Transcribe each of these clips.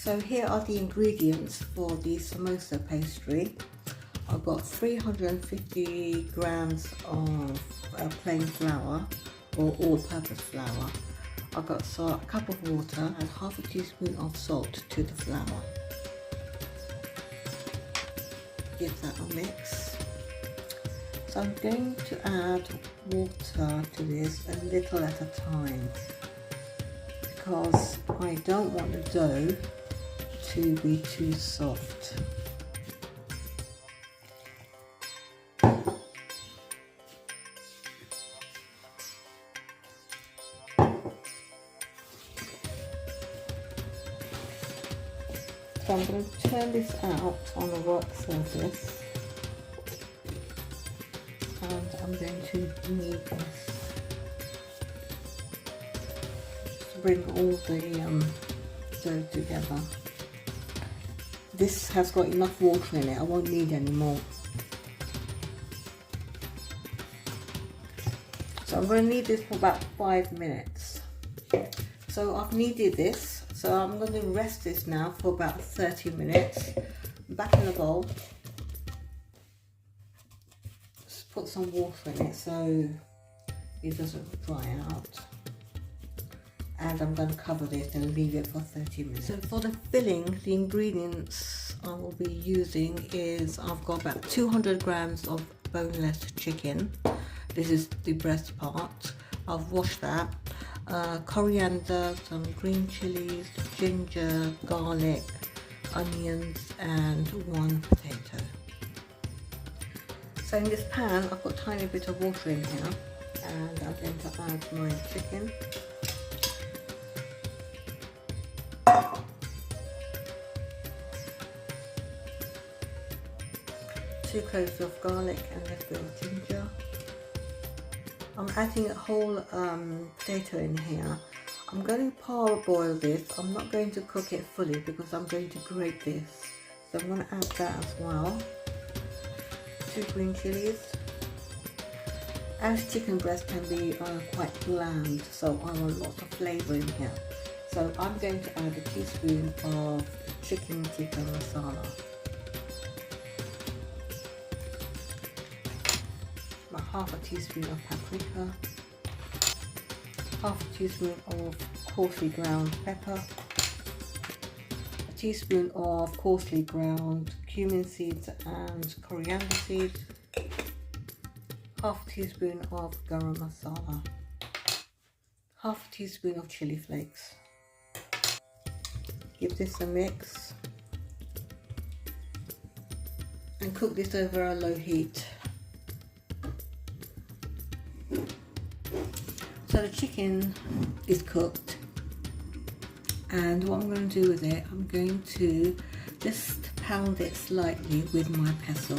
So here are the ingredients for the samosa pastry. I've got 350 grams of plain flour or all-purpose flour. I've got a cup of water and half a teaspoon of salt to the flour. Give that a mix. So I'm going to add water to this a little at a time because I don't want the dough to be too soft. So I'm going to turn this out on a work surface and I'm going to knead this to bring all the dough together. This has got enough water in it, I won't need any more. So I'm going to knead this for about 5 minutes. So I've kneaded this, so I'm going to rest this now for about 30 minutes. Back in the bowl. Just put some water in it so it doesn't dry out. And I'm going to cover this and leave it for 30 minutes. So for the filling, the ingredients I will be using is I've got about 200 grams of boneless chicken. This is the breast part. I've washed that. Coriander, some green chilies, ginger, garlic, onions and 1 potato. So in this pan I've got a tiny bit of water in here and I'm going to add my chicken. Two cloves of garlic and a little bit of ginger. I'm adding a whole potato in here. I'm going to parboil this. I'm not going to cook it fully because I'm going to grate this. So I'm going to add that as well. 2 green chilies. As chicken breast can be quite bland, so I want lots of flavour in here. So I'm going to add a teaspoon of chicken tikka masala. Half a teaspoon of paprika, half a teaspoon of coarsely ground pepper, a teaspoon of coarsely ground cumin seeds and coriander seeds, half a teaspoon of garam masala, half a teaspoon of chili flakes. Give this a mix and cook this over a low heat. So the chicken is cooked and what I'm going to do with it, I'm going to just pound it slightly with my pestle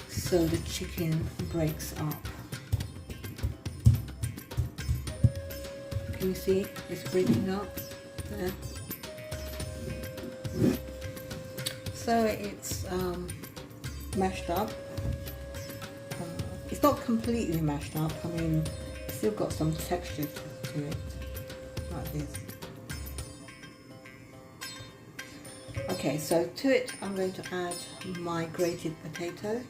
so the chicken breaks up. Can you see it's breaking up there? So it's mashed up. It's not completely mashed up, I mean it's still got some texture to it, like this. Okay, so to it I'm going to add my grated potato.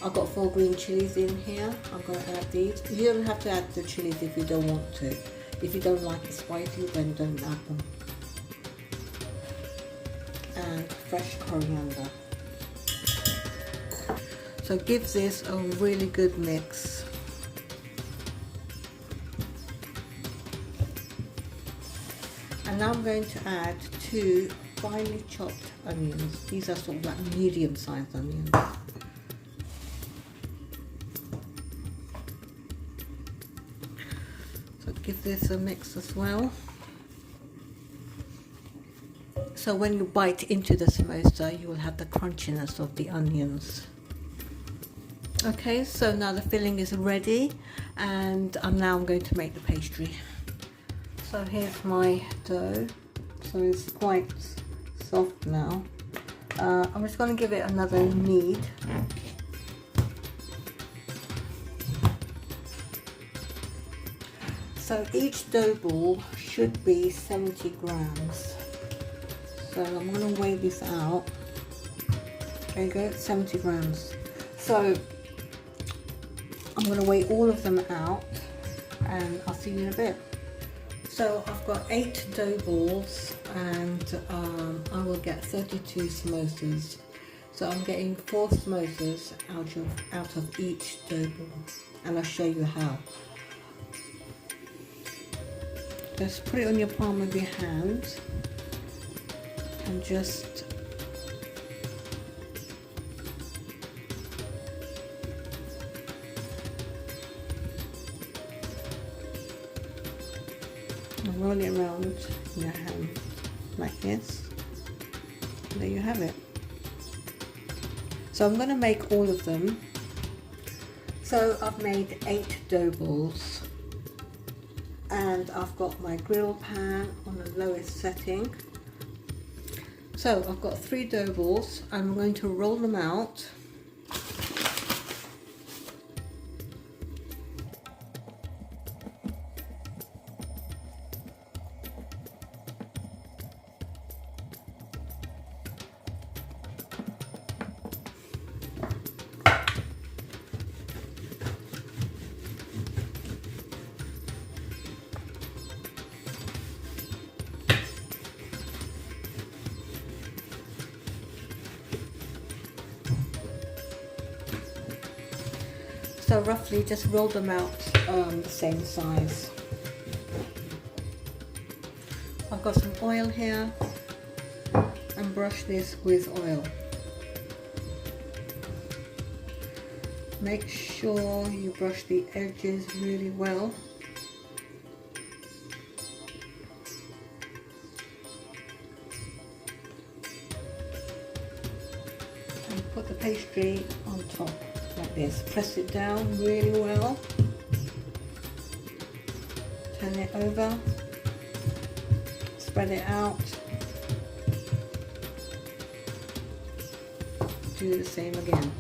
I've got 4 green chilies in here, I'm going to add these. You don't have to add the chilies if you don't want to. If you don't like it spicy, then don't add them. And fresh coriander. So give this a really good mix. And now I'm going to add 2 finely chopped onions. These are sort of like medium-sized onions. So give this a mix as well. So when you bite into the samosa, you will have the crunchiness of the onions. Okay, so now the filling is ready and I'm going to make the pastry. So here's my dough. So it's quite soft now. I'm just going to give it another knead. So So each dough ball should be 70 grams. So I'm going to weigh this out. There you go, 70 grams. So I'm going to weigh all of them out and I'll see you in a bit. So I've got 8 dough balls and I will get 32 samosas. So I'm getting 4 samosas out of each dough ball, and I'll show you how. Just put it on your palm of your hand and just roll it around in your hand like this. There you have it. So I'm going to make all of them. So I've made 8 dough balls and I've got my grill pan on the lowest setting. So I've got 3 dough balls. I'm going to roll them out. So roughly just roll them out the same size. I've got some oil here and brush this with oil. Make sure you brush the edges really well. And put the pastry on top. Like this. Press it down really well. Turn it over. Spread it out. Do the same again.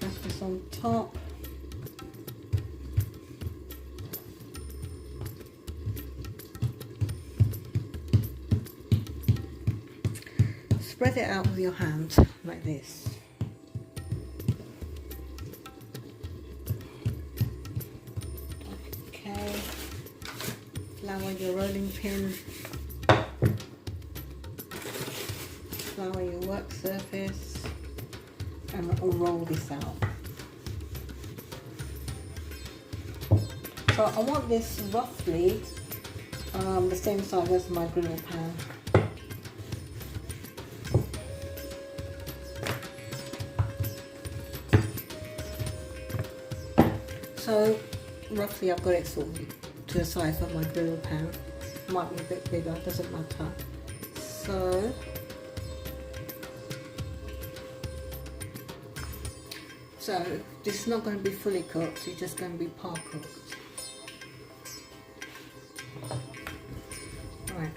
Press this on top. Spread it out with your hand like this. Okay, flour your rolling pin, flour your work surface, and roll this out. So I want this roughly the same size as my grill pan. So roughly I've got it sorted to the size of my grill pan. Might be a bit bigger, doesn't matter. So this is not going to be fully cooked, it's just going to be part cooked. Right,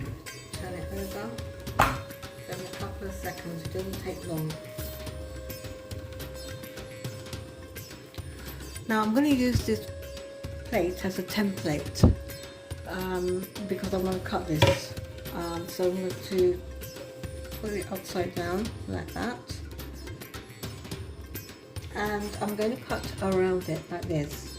turn it over. Then a couple of seconds, it doesn't take long. Now I'm going to use this plate as a template because I'm going to cut this. So I'm going to put it upside down like that. And I'm going to cut around it like this.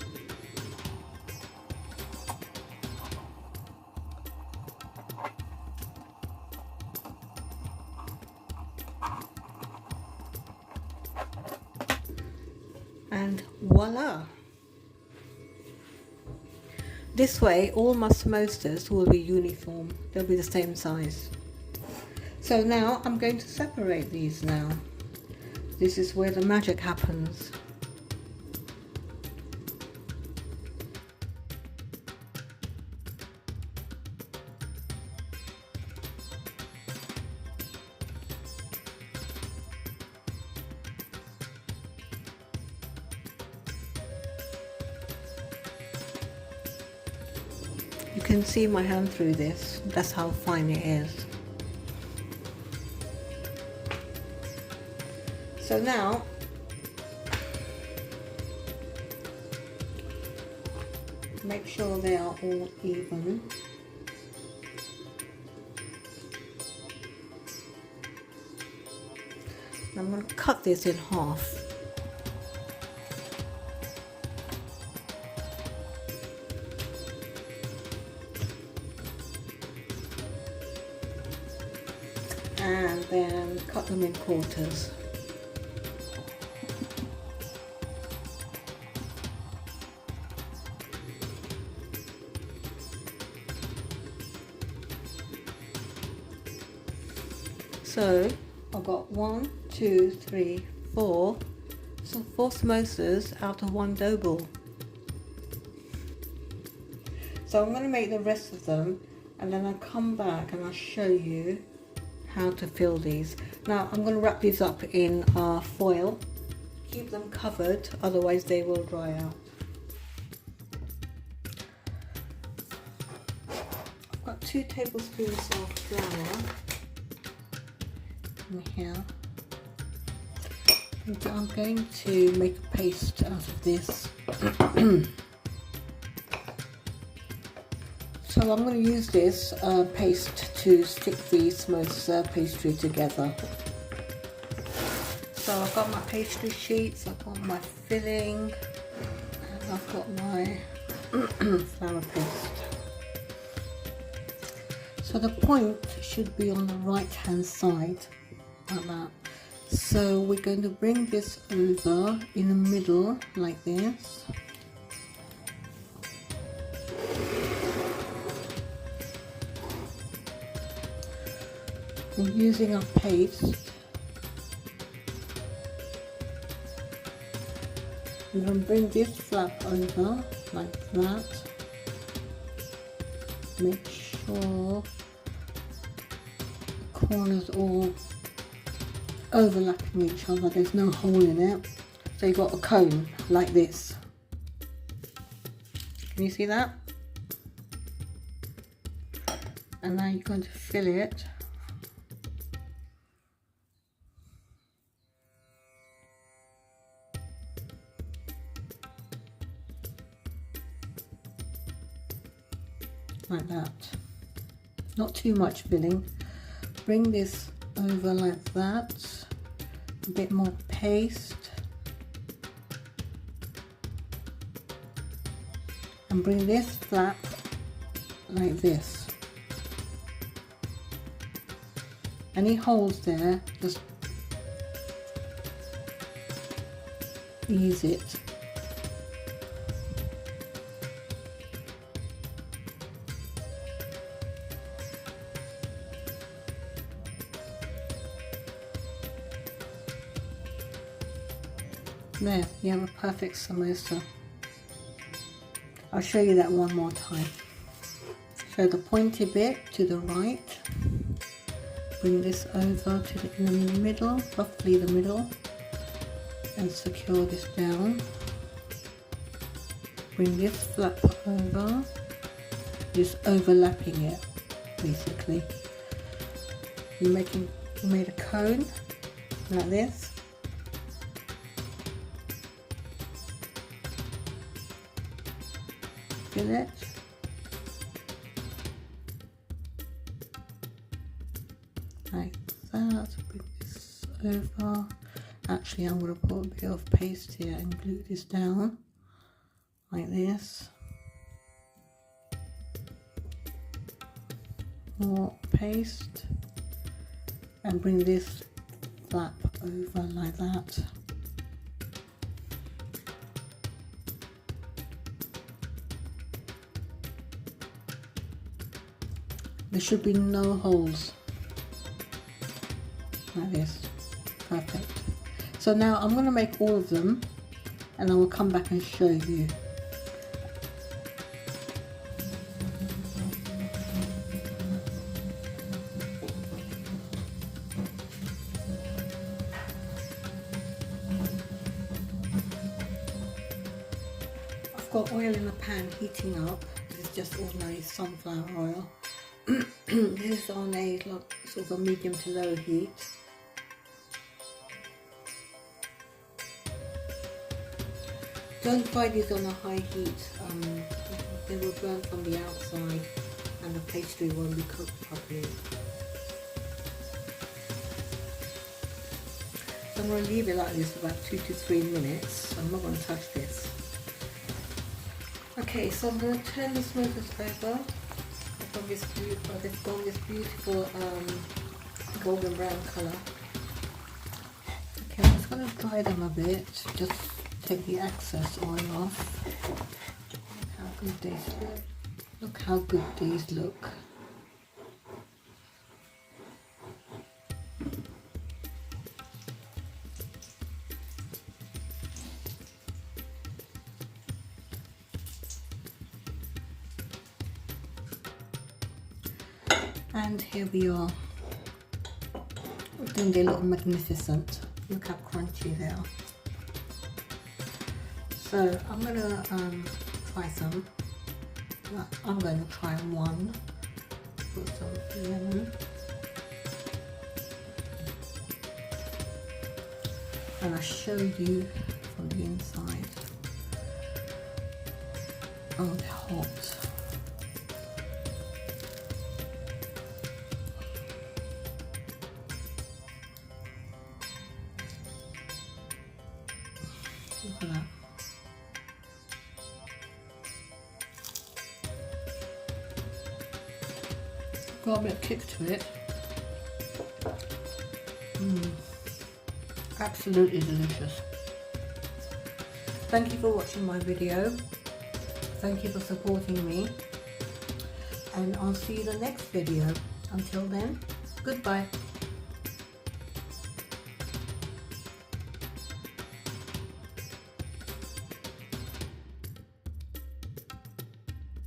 And voila! This way all my samosas will be uniform, they'll be the same size. So now I'm going to separate these now. This is where the magic happens. You can see my hand through this, that's how fine it is. So now make sure they are all even. I'm going to cut this in half. And then cut them in quarters. So I've got 1, 2, 3, 4. So 4 samosas out of 1 dough ball. So I'm going to make the rest of them, and then I'll come back and I'll show you how to fill these. Now I'm going to wrap these up in foil. Keep them covered, otherwise they will dry out. I've got 2 tablespoons of flour in here. And I'm going to make a paste out of this. So I'm going to use this paste to stick the samosa pastry together. So I've got my pastry sheets, I've got my filling, and I've got my flour paste. So the point should be on the right hand side, like that. So we're going to bring this over in the middle, like this. And using our paste, we're going to bring this flap over like that. Make sure the corners all overlapping each other, there's no hole in it. So you've got a cone like this. Can you see that? And now you're going to fill it like that. Not too much filling. Bring this over like that. A bit more paste. And bring this flap like this. Any holes there, just ease it. There, you have a perfect samosa. I'll show you that one more time. So the pointy bit to the right, bring this over to in the middle, roughly the middle, and secure this down. Bring this flap over, just overlapping it, basically. You made a cone like this. Fill it. Like that. Bring this over. Actually, I'm going to put a bit of paste here and glue this down like this. More paste, and bring this flap over like that. There should be no holes, like this. Perfect. So now I'm going to make all of them, and I will come back and show you. I've got oil in the pan heating up. This is just ordinary sunflower oil. This is on a sort of a medium to low heat. don't fry these on a high heat. They will burn from the outside and the pastry won't be cooked properly. So I'm going to leave it like this for about 2 to 3 minutes. I'm not going to touch this. Okay, so I'm going to turn the smokers over. They've got this beautiful golden brown colour. Okay, I'm just going to dry them a bit, just take the excess oil off. Look how good these look. Look how good these look. And here we are. I think they look magnificent. Look how crunchy they are. So I'm gonna try some. I'm going to try one. Put some lemon. And I'll show you from the inside. Oh, they're hot. Look at that. Got a bit of kick to it. Absolutely delicious. Thank you for watching my video. Thank you for supporting me. And I'll see you in the next video. Until then, goodbye.